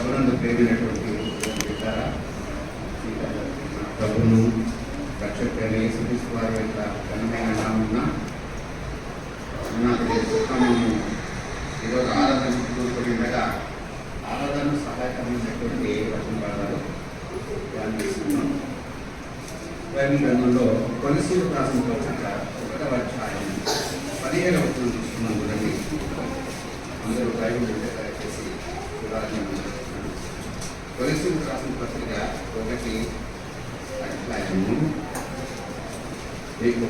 ప్రభునందు ప్రేమైనటువంటి ప్రభును రక్షకుడైన యేసుక్రీస్తు వారి యొక్క ఘనమైన నామమున మనము ఈరోజు ఆరాధన కూడుకునిండగా ఆరాధన సహాయకమైనటువంటి వచన భాగాలు ధ్యానిస్తున్నాం. బైబిల్ గ్రంథంలో కొలస్సీయులకు రాసిన పత్రిక 1వ అధ్యాయం 17వ వచనం చూస్తున్నాం. చూడండి, అందరూ బైబిల్ దయచేసి చూడాలని. కొలస్సీయులకు రాసిన పత్రిక 1వ అధ్యాయము మీకు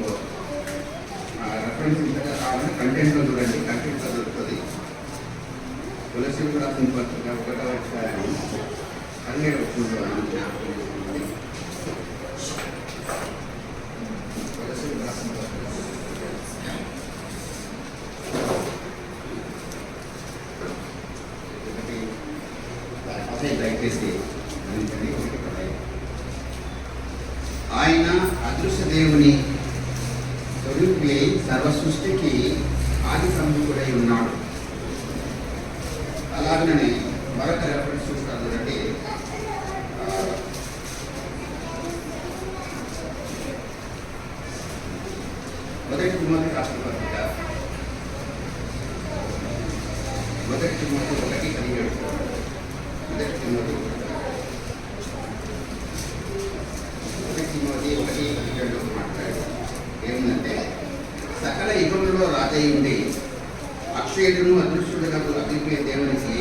రెఫరెన్స్ ఇంతగా కావాలని కంటెంట్లో చూడండి, కంటెంట్లో దొరుకుతుంది. కొలస్సీయులకు రాసిన పత్రిక 1వ అధ్యాయం 17వ వచనం జ్ఞాపకం చేసుకున్నది. కొలస్సీయులకు రాసిన పత్రిక దయచేసి ఆయన అదృశ్య దేవుని స్వరూపి సర్వ సృష్టికి ఆది సంభూతుడై ఉన్నాడు. అలాగనే మరొక రెఫరెన్స్ చూస్తారు చూడండి, మొదటి తిమోతి రాసిన పత్రిక 1:17. మొదటి తిమోతి 1:17 మాట్లాడారు. ఏమిటంటే, సకల యుగములలో రాజై ఉండి అక్షయుడును అదృష్టుడులకు అద్వితీయ దేవునికి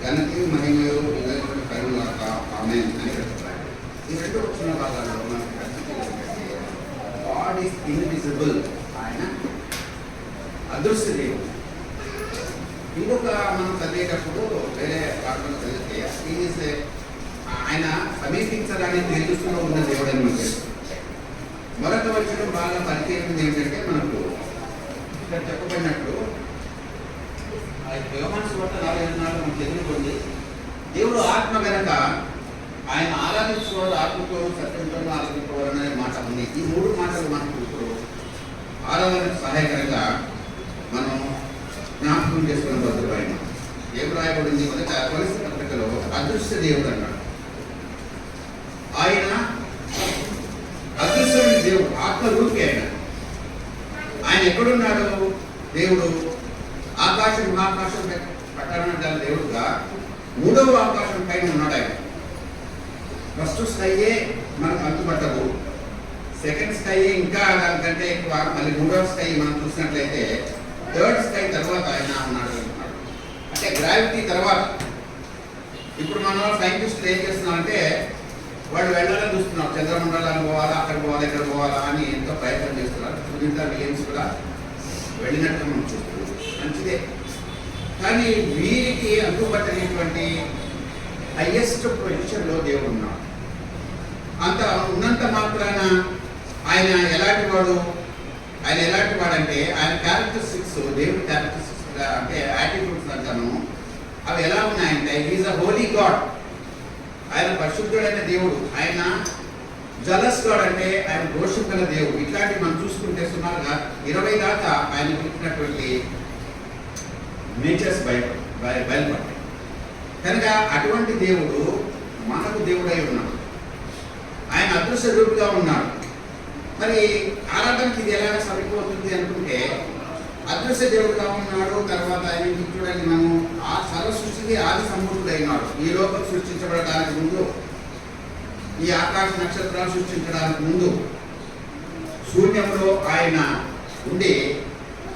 ఘనత మహిమయు కరుణాక ఆమేన్ అని చెప్తారు. ఈ రెండు వచ్చిన భాగాల్లో మనకు ఏంటంటే, గాడ్ ఈస్ ఇన్విజిబుల్, ఆయన అదృశ్య దేవుడు. ఇంకొక మనం చదివేటప్పుడు వేరే పాటలు చదివితే ఆయన సమీపించడానికి తెలుగులో ఉన్న దేవుడు అని మనకు తెలుసు. మరొక వచ్చిన బాగా పరిచయం ఏంటంటే, మనకు ఇక్కడ చెప్పబడినట్లు యోహాను సువార్త 4:4 మనకు ఎదుర్కొంది. దేవుడు ఆత్మ కనుక ఆయన ఆరాధించుకోవాలి, ఆత్మతో సత్యంతో ఆరాధించుకోవాలనే మాట ఉంది. ఈ మూడు మాటలు మనకు ఇప్పుడు ఆరాధనకు సహాయకరంగా మనం జ్ఞాపకం చేసుకున్న భద్రమైన ఏం రాయబడింది. మొదట కొలస్సీ పత్రికలో అదృశ్య దేవుడు అన్నాడు. ఆయన అదృశ్యమైన దేవుడు, ఆత్మరూపి. ఆయన ఎక్కడున్నాడు? దేవుడు ఆకాశం మహాకాశం పట్టణ దేవుడుగా 3వ ఆకాశం పైన ఉన్నాడు. ఆయన ఫస్ట్ స్కైయే మనకు అంతుపట్టదు, సెకండ్ స్కైయే ఇంకా దానికంటే ఎక్కువ, మళ్ళీ 3వ స్కై మనం చూసినట్లయితే 3rd స్కై తర్వాత ఆయన ఉన్నాడు. అంటే గ్రావిటీ తర్వాత. ఇప్పుడు మన సైంటిస్టులు ఏం చేస్తున్నారంటే, వాళ్ళు వెళ్ళాలని చూస్తున్నారు, చంద్రమండలానికి పోవాలా, అక్కడ పోవాలా, ఇక్కడ పోవాలా అని ఎంతో ప్రయత్నం చేస్తున్నారు. సునీత విలియమ్స్ కూడా వెళ్ళినట్టు మనం చూస్తున్నాం, మంచిదే. కానీ వీరికి అందుబట్టనేటువంటి హైయెస్ట్ పొజిషన్లో దేవుడు ఉన్నాడు. అంత ఉన్నంత మాత్రాన ఆయన ఎలాంటి వాడు? ఆయన ఎలాంటి వాడంటే, ఆయన క్యారెక్టరిస్టిక్స్, దేవుడి క్యారెక్టరిస్టిక్స్ అంటే యాటిట్యూడ్స్ అంటాను, అవి ఎలా ఉన్నాయంటే, ఈజ్ అ హోలీ గాడ్. ఆయన పరిశుద్ధుడైన దేవుడు. ఆయన జలస్ గాడ్ అంటే ఆయన దోషం గల దేవుడు. ఇట్లాంటివి మనం చూసుకుంటే సుమారుగా 20 దాకా ఆయన పెట్టినటువంటి నేచర్స్ బయలుపడ్డాయి. కనుక అటువంటి దేవుడు మనకు దేవుడై ఉన్నాడు. ఆయన అదృశ్య రూపుగా ఉన్నాడు. మరి ఆరాధనకి ఇది ఎలాగ సరిపోతుంది అనుకుంటే, అదృశ్య దేవుడుగా ఉన్నాడు. తర్వాత ఆయన చూడండి, మనం ఆ సర్వ సృష్టికి ఆది సంభూతుడైనాడు. ఈ లోకం సృష్టించబడడానికి ముందు, ఈ ఆకాశ నక్షత్రాలు సృష్టించడానికి ముందు శూన్యంలో ఆయన ఉండి,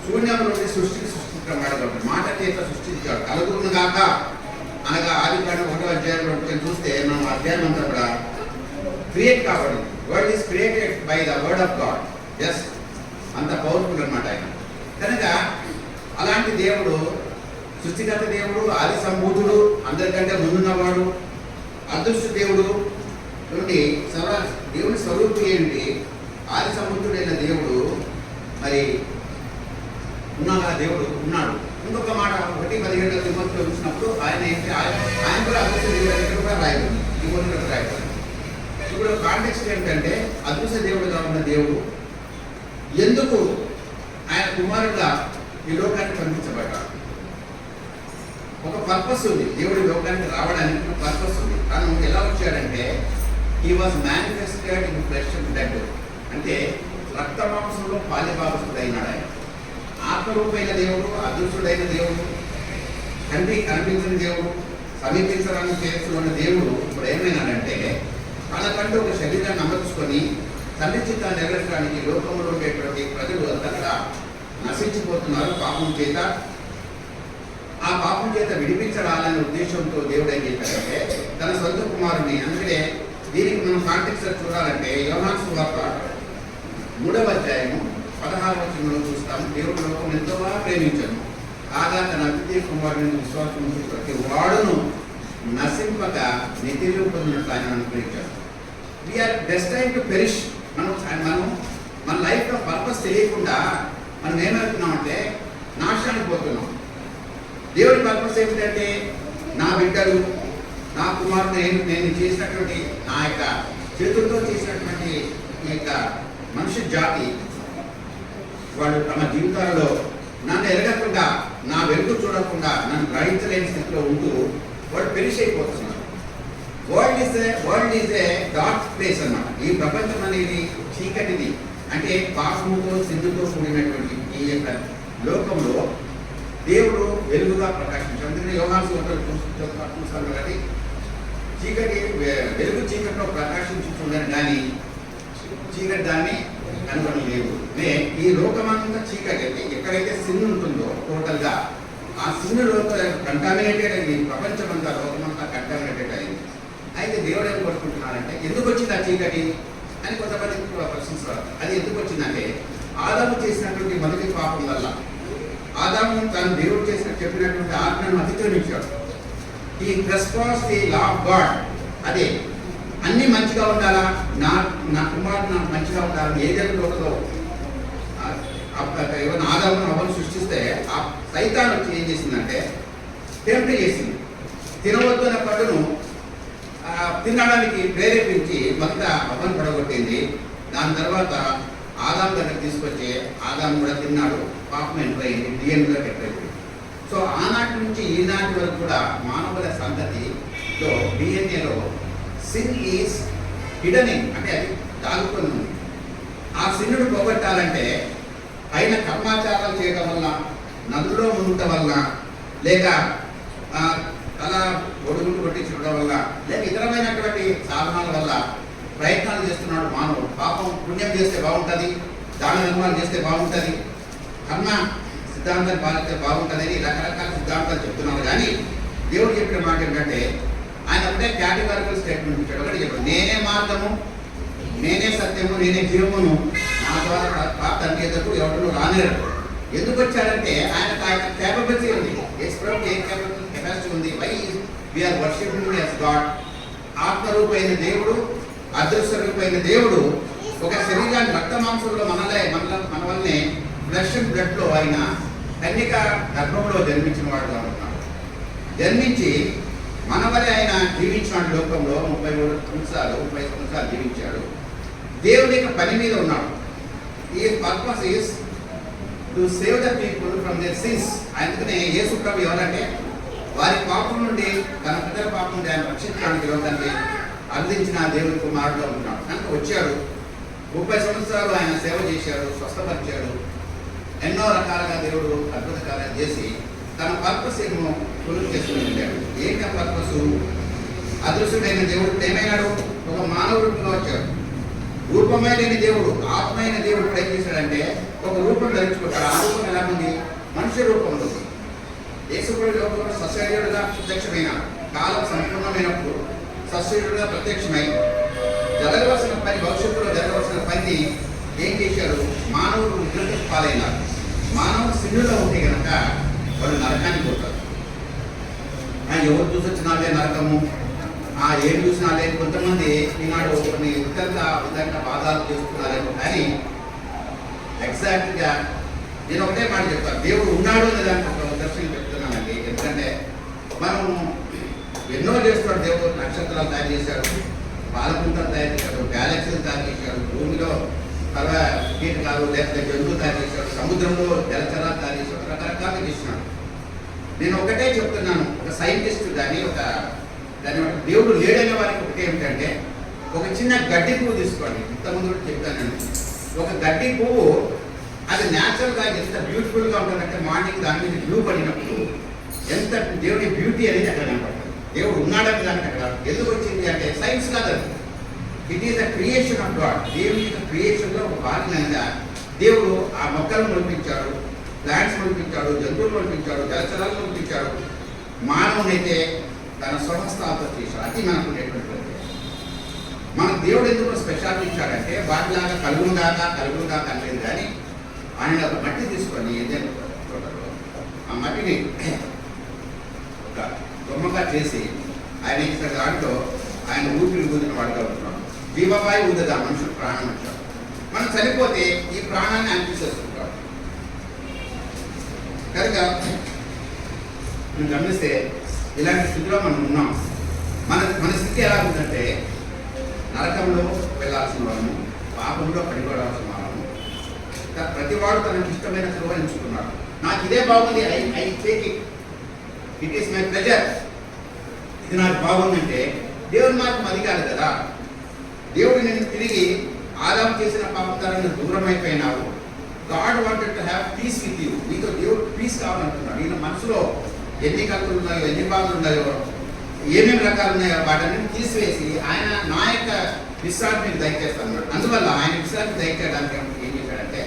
శూన్యంలో నుండి సృష్టికి సృష్టించబడ్డాడు. మాట చేత సృష్టించాడు. కలుగును గాక అనగా ఆదికాండం 1వ అధ్యాయంలో చూస్తే మనం అధ్యాయం అంతా కూడా క్రియేట్ కాబడింది. Word is created by the word of God. Yes, అంత పవర్ఫుల్ అనమాట ఆయన. కనుక అలాంటి దేవుడు, సృష్టిగత దేవుడు, ఆది సంభూతుడు, అందరికంటే ముందున్నవాడు, అదృశ్య దేవుడు నుండి దేవుని స్వరూపం ఏంటి? ఆది సంభూతుడైన దేవుడు మరి దేవుడు ఉన్నాడు. ఇంకొక మాట 1:17 తిమోతిలో చూసినప్పుడు ఆయన ఏంటి? ఆయన కూడా అదృశ్య దేవుడు కూడా రాయబడింది, తిమోతిలో రాయబడింది. ఇప్పుడు కాంటెక్స్ట్ ఏంటంటే, అదృశ్య దేవుడుగా ఉన్న దేవుడు ఎందుకు ఆయన కుమారుడుగా ఈ లోకానికి పంపించబడ్డాడు? ఒక పర్పస్ ఉంది, దేవుడి లోకానికి రావడానికి ఒక పర్పస్ ఉంది. తను ఎలా వచ్చాడంటే he was manifested in flesh and blood, అంటే రక్త మాంసంలో పాలిభాగస్తుడైనాడు ఆయన. ఆత్మరూపైన దేవుడు, అదృశ్యుడైన దేవుడు, తండ్రి కనిపించిన దేవుడు, సమీపించడానికి చేస్తున్న దేవుడు ఇప్పుడు ఏమైనాడంటే తనకంటూ ఒక శరీరాన్ని అమర్చుకొని తల్లి చిత్తాన్ని నెరవేర్చడానికి లోకంలో ఉండేటువంటి ప్రజలు అంతగా నశించిపోతున్నారు పాపం చేత. ఆ పాపం చేత విడిపించడాలనే ఉద్దేశంతో దేవుడు ఏం చేశాడంటే తన సొంత కుమారుని, అందుకే దీనికి మనం కాంటెక్స్ట్ చూడాలంటే యోహాను సువార్త 3వ అధ్యాయము 16వ వచనంలో చూస్తాము. దేవుడు లోకం ఎంతో ప్రేమించను కాగా తన అద్వితీయ కుమారుని విశ్వాసం ప్రతి వాడును నశింపక నిత్య పొందినట్లు ఆయన అనుగ్రహించారు. We are destined to perish. మనం మన లైఫ్లో పర్పస్ తెలియకుండా మనం ఏమవుతున్నామంటే నాశనానికి పోతున్నాం. దేవుడి పర్పస్ ఏమిటంటే నా బిడ్డలు, నా కుమారుడు, నేను చేసినటువంటి నా యొక్క చేతులతో చేసినటువంటి ఈ యొక్క మనుష్య జాతి వాళ్ళు తమ జీవితాలలో నన్ను ఎరగకుండా, నా వెలుగు చూడకుండా, నన్ను గ్రహించలేని స్థితిలో ఉంటూ వాడు పెరిష్ అయిపోతున్నారు. World is a dark place అన్నమాట. ఈ ప్రపంచం అనేది చీకటిది, అంటే పాపముతో సింధుతో కూడినటువంటి ఈ యొక్క లోకంలో దేవుడు వెలుగుగా ప్రకాశించాడు. అందుకని యోహాను చూస్తాను కానీ చీకటి వెలుగు చీకటిలో ప్రకాశించుతుందని కానీ చీకటి దాన్ని కనుగొనలేదు. ఈ లోకమంతా చీకటి, ఎక్కడైతే సిన్ ఉంటుందో టోటల్గా ఆ సిన్నులో కంటామినేటెడ్ అయింది. ప్రపంచం అంతా లోకమంతా కంటామినేటెడ్ అయింది. అయితే దేవుడు ఏం కోరుకుంటున్నారంటే ఎందుకు వచ్చింది ఆ చీకటి అని కొంతమంది ప్రశ్నిస్తారు. అది ఎందుకు వచ్చిందంటే ఆదాము చేసినటువంటి మొదటి పాపం వల్ల. ఆదాము తను దేవుడు చెప్పినటువంటి ఆజ్ఞను అతిక్రమించాడు. ఈ trespass the law of God. అదే అన్ని మంచిగా ఉండాలా, నా కుమారుడు నాకు మంచిగా ఉండాలని ఏ జరుగుతుందో ఏమైనా ఆదామును అవ్వను సృష్టిస్తే ఆ సైతాన్ వచ్చి ఏం చేసిందంటే టెంప్ట్ చేసింది. తినవద్దు అనే పట్టును తినడానికి ప్రేరేపించి మొదట అవ్వను పడగొట్టింది. దాని తర్వాత ఆదాము దగ్గర తీసుకొచ్చి ఆదాము కూడా తిన్నాడు, పాపం ఎంటర్ అయింది, డిఎన్ఏలో ఎంటర్ అయింది. సో ఆనాటి నుంచి ఈనాటి వరకు కూడా మానవుల సంతతిలో డిఎన్ఏలో సిన్ ఈజ్ హిడనింగ్, అంటే అది దాగుకొని ఉంది. ఆ సిన్నును పోగొట్టాలంటే పైన కర్మాచారాలు చేయడం వల్ల, నదుల్లో మునుగటం వల్ల, లేక తల ఒడుగులు కొట్టించడం వల్ల, లేక ఇతరమైనటువంటి సాధనాల వల్ల ప్రయత్నాలు చేస్తున్నాడు మానవుడు. పాపం పుణ్యం చేస్తే బాగుంటుంది, దాన ధర్మాలు చేస్తే బాగుంటుంది, కర్మ సిద్ధాంతాన్ని పాలిస్తే బాగుంటుంది అని రకరకాల సిద్ధాంతాలు చెప్తున్నారు. కానీ దేవుడు చెప్పిన మాట ఏంటంటే ఆయన ఒకటే కేటగారికల్ స్టేట్మెంట్ ఇచ్చాడు. ఒకటి చెప్పాడు, నేనే మార్గము, నేనే సత్యము, నేనే జీవమును, నా ద్వారా తండ్రి ఎదుకు ఎవరు రానేరు. ఎందుకు వచ్చాడంటే ఆయన కేపబిలిటీ ఉంది, కెపాసిటీ ఉంది. Why we are worshipping as God. ఆత్మరూపైన దేవుడు, అదృశ్యరూపైన దేవుడు ఒక శరీరాన్ని రక్త మాంసంలో మన వల్లనే ఫ్లెష్ అండ్ బ్లడ్లో ఆయన కన్యక గర్భంలో జన్మించిన వాడుగా ఉంటున్నాడు. జన్మించి మన వల్లే ఆయన జీవించినాడు. లోకంలో 30 సంవత్సరాలు జీవించాడు. దేవుని యొక్క పని మీద ఉన్నాడు. ఈ purpose is to save the people from there sins. అందుకనే యేసు ప్రభు ఎవరంటే వారి పాపం నుండి, తన ప్రజల పాపం నుండి ఆయన రక్షించడానికి లోకానికి అందించిన దేవుని కుమారుడుగా ఉంటున్నాడు. కనుక వచ్చాడు, 30 సంవత్సరాలు ఆయన సేవ చేశాడు, స్వస్థపరిచాడు, ఎన్నో రకాలుగా దేవుడు అద్భుత కార్యాలు చేసి తన పర్పస్ ఏమో పూర్తి చేసుకుని వెళ్ళాడు. ఏంటి ఆ పర్పస్? అదృశ్యుడైన దేవుడు ఏమైనాడు? ఒక మానవ రూపంలో వచ్చాడు. రూపమైన దేవుడు, ఆత్మైన దేవుడు కూడా ఏం చేశాడంటే ఒక రూపం ధరించుకుంటాడు. ఆ రూపం ఎలా ఉంది? మనుష్య రూపంలో. యేసుప్రభు లోకంలో సశరీరుడుగా ప్రత్యక్షమైన కాలం సంపూర్ణమైనప్పుడు సశరీరుడుగా ప్రత్యక్షమై జరగవలసిన పని, భవిష్యత్తులో జరగవలసిన పని ఏం చేశాడు? మానవుడు ఉగ్రతకు పాలైనాడు. మానవుడు సిన్నులో ఉంటే కనుక వాడు నరకానికి పోతాడు. ఎవరు చూసొచ్చినాలే నరకము, ఏం చూసినా లేదు. కొంతమంది ఈనాడు కొన్ని విధంగా బాధాలు చేస్తున్నారేమో, కానీ ఎగ్జాక్ట్గా నేను ఒకటే మాట చెప్తాను, దేవుడు ఉన్నాడు అనే దానికి ఒక దర్శనం చెప్తున్నానండి. ఎందుకంటే మనం ఎన్నో చేస్తున్నాడు దేవుడు. నక్షత్రాలు తయారు చేశాడు, పాలపుంతలు తయారు చేశాడు, గ్యాలక్సీలు తయారు చేశాడు, భూమిలో కీటకాలు లేకపోతే జంతువులు తయారు చేశాడు, సముద్రంలో జలచరాలు తయారు చేశాడు, రకరకాలుగా చేస్తున్నాడు. నేను ఒకటే చెప్తున్నాను, ఒక సైంటిస్ట్ కానీ దాని దేవుడు లేడనే వారికి ఒకటే ఏమిటంటే, ఒక చిన్న గడ్డి పువ్వు తీసుకోండి. ఇంతకుముందు కూడా చెప్తానండి, ఒక గడ్డి పువ్వు అది న్యాచురల్గా ఎంత బ్యూటిఫుల్గా ఉంటుందంటే, మార్నింగ్ దాని మీద వ్యూ పడినప్పుడు ఎంత దేవుడి బ్యూటీ అనేది అక్కడ కనపడుతుంది. దేవుడు ఉన్నాడని దానికి అక్కడ ఎందుకు వచ్చింది అంటే సైన్స్ కాదు, it is the creation of God. దేవుని యొక్క క్రియేషన్లో ఒక భాగంగా దేవుడు ఆ మొక్కలను మొలిపించాడు, ప్లాంట్స్ మొలిపించాడు, జంతువులు మొలిపించాడు, జలచరాలు మొలిపించాడు. మానవునైతే తన స్వహస్తాలతో చేశాడు. అది మనకు ఉండేటువంటి మన దేవుడు ఎందుకు స్పెషాలిటీ ఇచ్చాడంటే, వాటిలాగా కలుగుందాకా అనలేదు కానీ ఆయన ఒక మట్టి తీసుకొని ఏదైనా ఆ మట్టిని ఒక దొమ్మగా చేసి ఆయన ఇచ్చిన దాంట్లో ఆయన ఊపిరి ఊదిన వాడుగా ఉంటున్నాడు. జీవవాయు ఊదగా మనుషులు ప్రాణం వచ్చాడు. మనం చనిపోతే ఈ ప్రాణాన్ని ఆయన తీసేసుకుంటాడు. కనుక మనం గమనిస్తే ఇలాంటి స్థితిలో మనం ఉన్నాం. మన స్థితి ఎలా ఉందంటే, నరకంలో వెళ్ళాల్సిన వాళ్ళము, పాపంలో పడిపోవాల్సిన వాళ్ళము. ప్రతివాడు తనకు ఇష్టమైన త్రోవ ఎంచుకున్నాడు. నాకు ఇదే బాగుంది, I take it is my pleasure, ఇది నాకు బాగుందంటే దేవుడు మాత్రం అది కాదు కదా. దేవుడు నేను తిరిగి ఆదాం చేసిన పాపం ద్వారా దూరం అయిపోయినావు. God wanted to have peace with you. నీతో దేవుడు పీస్ కావాలంటున్నాడు. ఈయన మనసులో ఎన్ని కలుపులు ఉన్నాయో, ఎన్ని బాధలు ఉన్నాయో, ఏమేమి రకాలు ఉన్నాయో వాటన్నిటిని తీసివేసి ఆయన నా యొక్క విశ్రాంతిని దయచేస్తాడు. అందువల్ల ఆయన విశ్రాంతి దయచేయడానికి ఏం చేశాడంటే,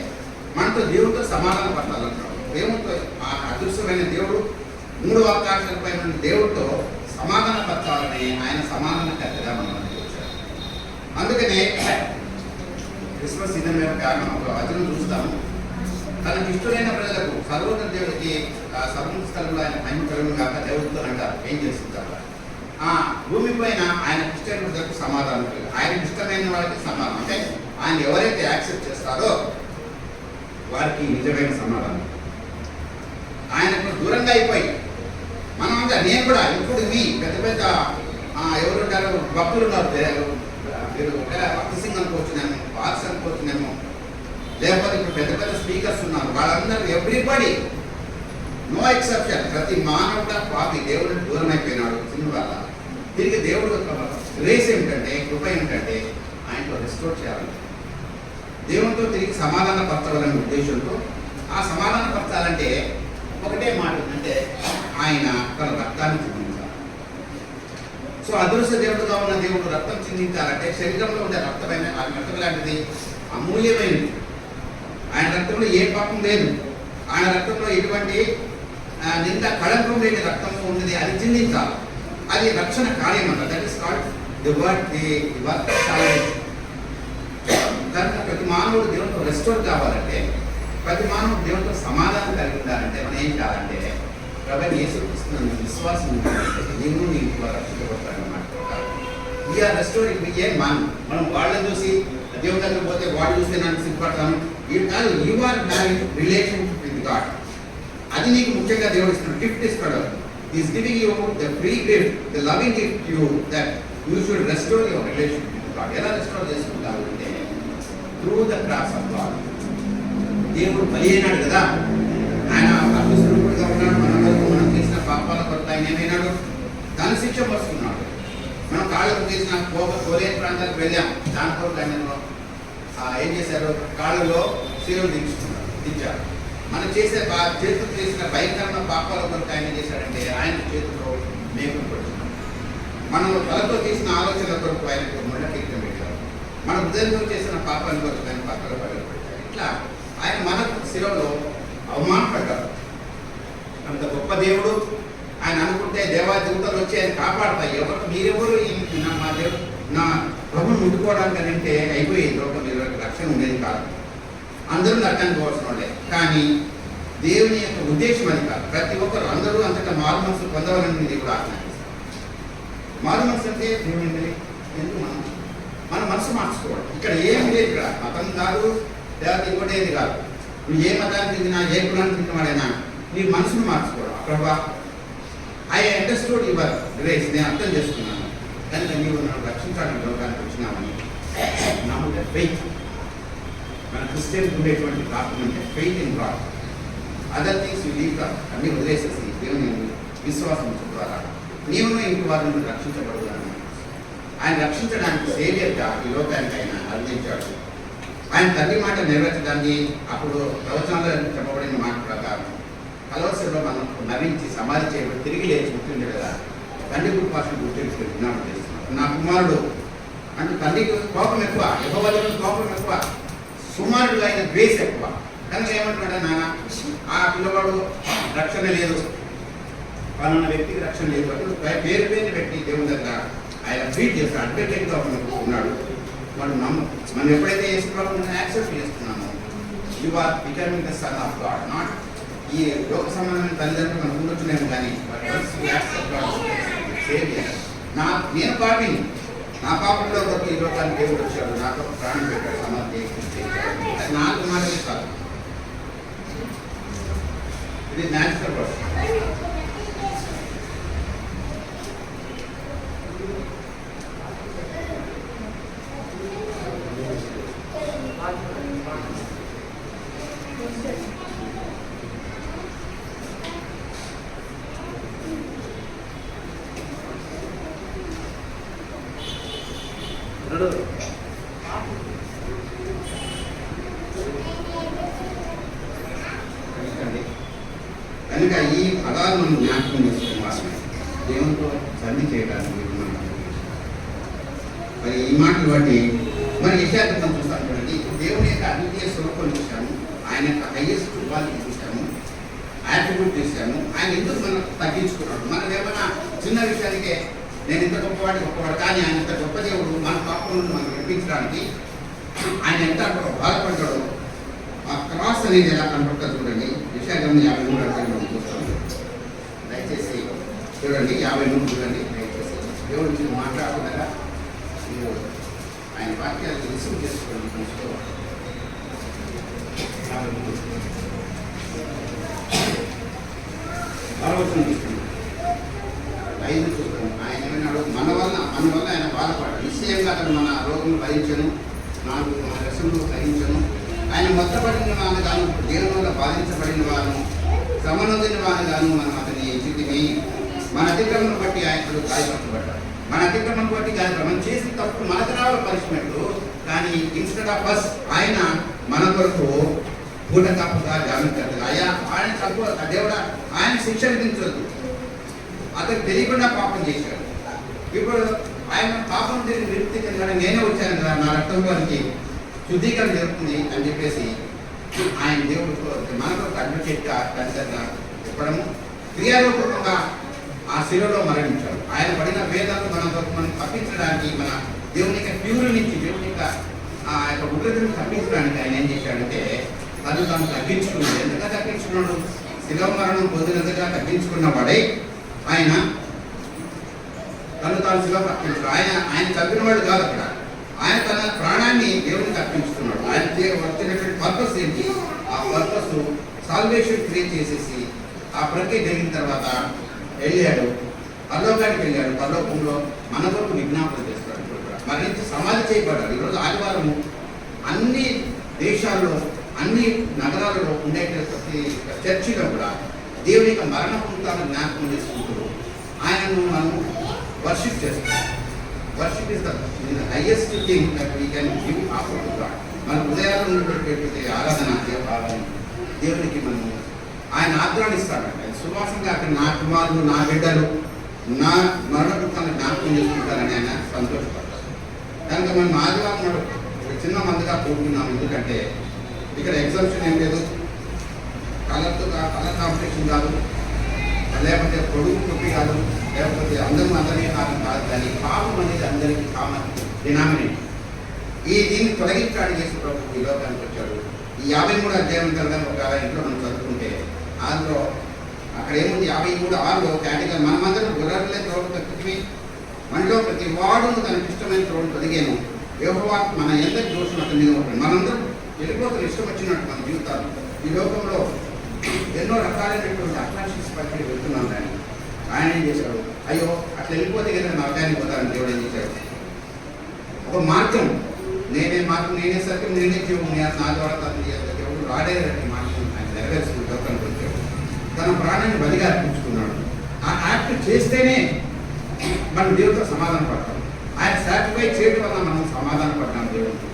మనతో దేవుడితో సమాధానం పడాలంటున్నాడు. దేవుడితో ఆ అదృశ్యమైన దేవుడు 3 ఆకాశాలపై ఉన్న దేవుడితో సమాధాన పరచాలని ఆయన సమాధానకర్తగా మనం వచ్చారు. అందుకనే క్రిస్మస్ సీజన్ మీద కారణం ఒక వచనం చూస్తాము. తనకి ఇష్టమైన ప్రజలకు సర్వోన్నత దేవుడికి సర్వోన్నత స్థలంలో ఆయన మహిమ కలుగును కాక దేవుడితో అంటారు. ఏం చేస్తుంటారు? ఆ భూమి పైన ఆయన ఇష్టమైన ప్రజలకు సమాధానం, ఆయనకి ఇష్టమైన వాళ్ళకి సమాధానం. అంటే ఆయన ఎవరైతే యాక్సెప్ట్ చేస్తారో వారికి నిజమైన సమాధానం. ఆయనకు దూరంగా అయిపోయి మనమంతా, నేను కూడా ఇప్పుడు పెద్ద పెద్ద ఎవరుంటారు, భక్తులు ఉన్నారు. మీరు భక్తి సింగ్ అనుకోవచ్చునేమో, బాక్స్ అనుకోవచ్చునేమో, లేకపోతే ఇప్పుడు పెద్ద పెద్ద స్పీకర్స్ ఉన్నారు. వాళ్ళందరూ ఎవ్రీబడి, నో ఎక్సెప్షన్, ప్రతి మానవుడ పాపి దేవుడిని దూరం అయిపోయినాడు. వల్ల తిరిగి దేవుడు గ్రేస్ ఏమిటంటే, కృప ఏమిటంటే ఆయనతో రెస్టోర్ చేయాలి, దేవునితో తిరిగి సమాధాన పరచాలనే ఉద్దేశంతో. ఆ సమాధాన పరచాలంటే ఒకటే మాట ఏంటంటే, ఆయన తన రక్తాన్ని చిందించాలి. సో అదృశ్య దేవుడుగా ఉన్న దేవుడు రక్తం చిందించాలంటే శరీరంలో ఉండే రక్తమైన ఆ రక్తం లాంటిది అమూల్యమైనది. ఆయన రక్తంలో ఏ పాపం లేదు, ఆయన రక్తంలో ఎటువంటి నింద కళంకం లేని రక్తం ఉన్నది, అది చిందించాలి. అది రక్షణ కార్యం అంట. That is called the work salvation. కనుక ప్రతి మానవుడు దేవునితో రెస్టోర్ కావాలంటే, ప్రతి మానవుడు దేవునితో సమాధానం కలిగి ఉండాలంటే మనం ఏం కావాలంటే, ప్రభువైన యేసుక్రీస్తునందు విశ్వాసం ఉండాలంటే నేను నీ ద్వారా రక్షించబడతానన్నమాట. We are restoring. మనం వాళ్ళని చూసి దేవుని దగ్గర పోతే వాడు చూస్తే నన్ను సిద్ధపడతాను ఇది కాదు. You are having relationship with God. అది నీకు ముఖ్యంగా దేవుడు ఇస్తున్నాడు, గిఫ్ట్ ఇస్తాడు. Is giving you the free gift, the loving gift you, that you should restore your relationship with God. ఎలా రెస్టోర్ చేసుకుంటావు అంటే, through the cross of God. దేవుడు బలి అయినాడు కదా, ఆయన అదృష్టంగా ఉన్నాడు. మనం చేసిన పాపాల కొరకు ఆయన ఏమైనాడు, దాని శిక్ష పరుచుకున్నాడు. మనం కాళ్ళకు చేసిన కోలేని ప్రాంతాలకు వెళ్ళాం, దాని కొరకు ఆయన ఏం చేశారు, కాళ్ళలో శిలువ దించారు. మనం చేతులు చేసిన భయంకరమైన పాపాల కొరకు ఆయన ఏం చేశాడంటే, ఆయన చేతిలో మేకులు పడుతున్నాం. మనం తలతో చేసిన ఆలోచనల కొరకు ఆయనకు ముళ్ళ కీర్తం పెట్టారు. మన హృదయంతో చేసిన పాపాల కొరకు ఆయన పక్కన పడగలుగుతారు. ఇట్లా ఆయన మన శిలువలో అవమానపడ్డారు. అంత గొప్ప దేవుడు. ఆయన అనుకుంటే దేవదూతలు వచ్చి ఆయన కాపాడతాయి. మీరెవరు మా దేవుడు నా ప్రభుని ముట్టుకోవడానికి అంటే అయిపోయేది. లోకం రక్షణ ఉండేది కాదు, అందరూ నరకానికి పోవాల్సిన వాళ్ళే. కానీ దేవుని యొక్క ఉద్దేశం అది కాదు. ప్రతి ఒక్కరు అందరూ అంతటా మారు మనసు పొందవాలని దేవుడు ఆజ్ఞాపిస్తారు. మారు మనసు అంటే దేవుని ఎందుకు మన మనసు మార్చుకోవడం. ఇక్కడ ఏం లేదు, ఇక్కడ మతం కాదు, లేకపోతే ఇంకోటేది కాదు. నువ్వు ఏ మతానికి చెందినా, ఏ కులానికి చెందినవాడైనా నీ మనసును మార్చుకోవడం. ప్రభా, ఐ అండర్స్టూడ్ యువర్ గ్రేస్, నేను అర్థం చేసుకున్నాను కనుక నీవు నన్ను రక్షించడానికి లోకానికి వచ్చినామని నమ్ముట ఫెయిత్. మన క్రిస్టియన్ ఉండేటువంటి ప్రార్థన అంటే faith in God. Other things you leave అన్ని వదిలేసేసి దేవుని విశ్వాసం ద్వారా నీవును ఇంటి వారిని రక్షించబడుతున్నాను. ఆయన రక్షించడానికి సేవియర్గా ఈ లోకానికి ఆయన అందించాడు. ఆయన తండ్రి మాట నెరవేర్చడానికి అప్పుడు ప్రవచనాల్లో చెప్పబడిన మాట ప్రకారం కలవసలో మనం నవ్వించి సమాధి చేయబడి తిరిగి లేచి ఉంటుంది కదా, తండ్రి కృపాలను గుర్తించి విజ్ఞాపన చేస్తున్నాడు. నా కుమారుడు అంటే తండ్రికి కోపం ఎక్కువ, యెహోవాకు కోపం ఎక్కువ, సుమారుడు అయిన ద్వేష ఎక్కువ. కనుక ఏమంటున్నాడు, నాన్న ఆ పిల్లవాడు రక్షణ లేదు, పలానా వ్యక్తికి రక్షణ లేదు, పేరు పేరుని పెట్టి దేవుని దగ్గర ఆయన ట్రీట్ చేస్తాడు. అడ్వకేట్గా ఉన్నాడు. మనం ఎప్పుడైతే యేసుప్రభువుని యాక్సెప్ట్ చేస్తున్నామో you are becoming the son of God. Not ఈ లోక సంబంధమైన తల్లిదండ్రులు మనకు ఉండొచ్చునేమో కానీ నేను పాపిని, నా పాపంలో ఒక ఈ లోకానికి దేవుడు వచ్చాడు, నాకు ప్రాణం పెట్టాడు, సమాధి అది నాకు మాత్రమే కాదు. ఇది న్యాచురల్ ప్రాసెస్. కనుక ఈ పదాలు మనం జ్ఞాపకం చేసుకోవాలి, దేవునితో సంధి చేయడానికి. మరి ఈ మాటలు బట్టి మరి యెషయాగ్రంథం చూస్తాను చూడండి. దేవుని యొక్క అద్వితీయ స్వరూపం చూసాము, ఆయన యొక్క హైయెస్ట్ క్వాలిటీ చూసాము, యాట్రిబ్యూట్ చూసాము. ఆయన ఎందుకు మనం తగ్గించుకున్నాడు. మనం ఏమైనా చిన్న విషయానికే నేను ఇంత గొప్పవాడి కానీ ఆయన ఇంత గొప్ప దేవుడు మన పాపం నుండి మనం విడిపించడానికి ఆయన ఎంత బాధపడ్డాడో ఆ క్రాస్ అనేది ఎలా కనపడుతుంది చూడండి. యెషయాగ్రంథం 53 మనం చూస్తాము. దయచేసి చూడండి, 53 చూడండి. దయచేసి దేవుడి గురించి మాట్లాడుతున్నారా మీరు ఆయన వాక్యాలు రిసీవ్ చేసుకోండి. ఆలోచన తీసుకుంటాం 5 చూస్తాం. ఆయన ఏమన్నాడు, మన వల్ల ఆయన బాధపడ్డాడు. నిశ్చయంగా అతను మన రోగం భరించను, నాకు మన వ్యసనంలో సహించను. ఆయన మొత్తపడిన వాను గాను, దేవుని వల్ల బాధించబడిన వాను, శ్రమనొందిన వాను గాను మనం అతని ఎంచితిమి. మన అతిక్రమను బట్టి ఆయన గాయపరచబడ్డాడు. మన అతిక్రమను బట్టి మనం చేసిన తప్పు మనకు రావాలి పనిష్మెంట్, కానీ ఇన్స్టెడ్ ఆఫ్ అస్ ఆయన మన కొరకు పూట తప్పుగా జాగ్రత్తగా అయ్యా ఆయన తప్పు దేవుడా ఆయన శిక్ష విధించవద్దు. అతను తెలియకుండా పాపం చేశాడు. ఇప్పుడు ఆయన పాపం తిరిగి విముక్తి చెందడం నేనే వచ్చాను కదా, నా రక్తం వారికి శుద్ధీకరణ జరుగుతుంది అని చెప్పేసి ఆయన దేవుడు మనకు అడ్వకేట్గా ఖచ్చితంగా చెప్పడము, క్రియారూపకంగా ఆ శిలలో మరణించాడు. ఆయన పడిన వేదాలు మనం తప్పించడానికి, మన దేవుని యొక్క ప్యూర్ నుంచి దేవుని యొక్క ఆ యొక్క ఉగ్రతను తప్పించడానికి ఆయన ఏం చేశాడంటే తను తగ్గించుకున్నాడు. ఎందుకు తగ్గించుకున్నాడు? శిలో మరణం పొందినందుగా తగ్గించుకున్న వాడే ఆయన తాను శిలో తప్పించాడు. ఆయన చంపినవాడు కాదు అక్కడ, ఆయన తన ప్రాణాన్ని దేవునికి అర్పించుకున్నాడు. ఆయన వచ్చినటువంటి పర్పస్ ఏంటి? ఆ పర్పస్ సాల్వేషన్ క్రియేట్ చేసేసి ఆ ప్రక్రియ జరిగిన తర్వాత వెళ్ళాడు, పరలోకానికి వెళ్ళాడు. పరలోకంలో మన కొరకు విజ్ఞాపన చేస్తాడు. మరణించి సమాధి చేయబడ్డాడు. ఈరోజు ఆదివారం అన్ని దేశాల్లో అన్ని నగరాలలో ఉండే ప్రతి చర్చిలో కూడా దేవుని యొక్క మరణ పుంతాలను జ్ఞాపకం చేసుకుంటూ ఆయనను మనం వర్షిప్ చేస్తాం. Worship is the highest thing that we can give offer to God. మన హృదయాల్లో ఉండేటటువంటి ఆరాధన దేవునికి మనం ఆయన ఆగ్రహిస్తాడంట. సువాసంగా అక్కడ నా కుమారులు, నా బిడ్డలు నా మరణపుత్రాలను జ్ఞాపకం చేసుకుంటారని ఆయన సంతోషపడతారు. కనుక మనం ఆదివారం నాడు చిన్న మందిగా పోతున్నాం. ఎందుకంటే ఇక్కడ ఎగ్జామ్షన్ ఏం లేదు, కలర్ కాంపిటీషన్ కాదు, లేకపోతే పొడుగు నొప్పి కాదు, లేకపోతే అందరినీ కాదు కానీ పాపం అనేది అందరికీ కామన్ డినామినేట్. దీన్ని తొలగించాడు యేసు ప్రభు ఈ లోకానికి వచ్చాడు. ఈ 53 అధ్యాయం తర్వాత ఒక ఇంట్లో మనం చదువుకుంటే అందులో అక్కడ ఏముంది 53:6 కేటగిరీ మనమందరం గుర్రలే త్రోడు తగ్గి మనలో ప్రతి వాడును తనకి ఇష్టమైన త్రోడు తొలగాను. యెహోవా మన ఎంతటి దోషం అతని మీద ఉంటుంది. మనందరం వెళ్ళిపోతున్న ఇష్టం వచ్చినట్టు మన జీవితాలు ఈ లోకంలో ఎన్నో రకాలైనటువంటి అట్రాక్షన్స్ పట్టి వెళ్తున్నాం. దాన్ని ఆయన ఏం చేశాడు, అయ్యో అట్లా వెళ్ళిపోతే కదా నరకానికి పోతానని దేవుడు ఏం చేశాడు, ఒక మార్గం నేనే సత్యం నేనే జీవం నా ద్వారా తను దేవుడు రాడేటట్టు మార్గం ఆయన నెరవేర్చుకుని లోకానికి వచ్చాడు. తన ప్రాణాన్ని బలిగా అర్పించుకున్నాడు. ఆ యాక్ట్ చేస్తేనే మనం దేవుడితో సమాధాన పడతాం. ఆయన సాటిఫై చేయడం వల్ల మనం సమాధాన పడ్డాం దేవుడితో.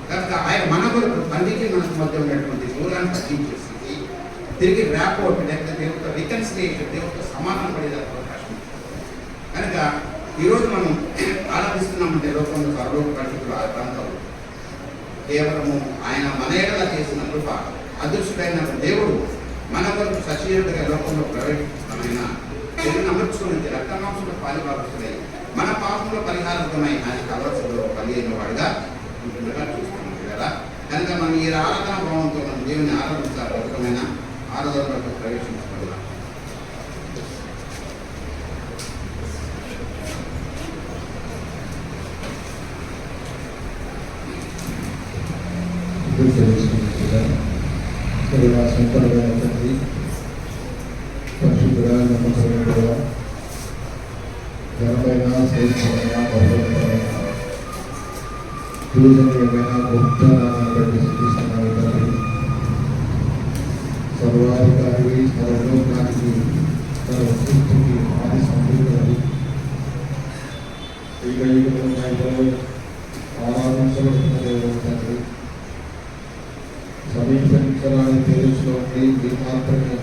కనుక ఆయన మన కొరకు తండ్రికి మనకు మధ్య ఉన్నటువంటి దూరాన్ని తగ్గించేసి తిరిగి ర్యాపోర్ట్ లేకపోతే దేవుడితో రికన్సిలియేషన్, దేవుడితో సమాధాన పడేదానికి అవకాశం ఉంది. కనుక ఈరోజు మనం ఆరాధిస్తున్నామంటే లోకంలో సర్వలోక పరిస్థితులు ఆ ప్రాంతంలో కేవలము ఆయన మన ఎడల చేసిన కృప, అదృష్టుడైన దేవుడు మన కొరకు సచీయుడిగా లోకంలో ప్రవేశించిన తెలుగు అమర్చుకుని రక్తమాంసంలో పాలిభాగస్తుడై మన పాపంలో పరిహారమై ఆయన కలవసలో బలి అయిన వాడిగా ఉంటుండగా చూస్తున్నాం కదా. కనుక మనం ఈ ఆరాధన భావంతో మనం దేవుని ఆరాధించాలి. రకమైన ఆరాధనలో ప్రవేశించగలం. తండ్రి పరిశుద్ధుడా, నమ్మకమైన ఘనమైన శ్రేష్టమైన బహుళమైన పూజనీయమైన గొప్ప నామాన్ని బట్టి స్థుతిస్తున్నాను తండ్రి. సర్వాధికారి, సర్వలోకానికి, సర్వ సృష్టికి ఆది సంపూర్ణుడు, ఆరాధించబడుతున్న దేవుడు తండ్రి. సమీపించరాని తేజస్సులో ఉండి మీ మాత్రమే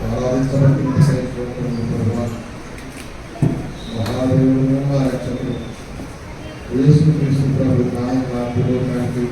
ఆరాధించబడుతున్న మహాదేవుడు, మా రక్షకుడు యేసు క్రీస్తు ప్రభు నామమున భూలోకానికి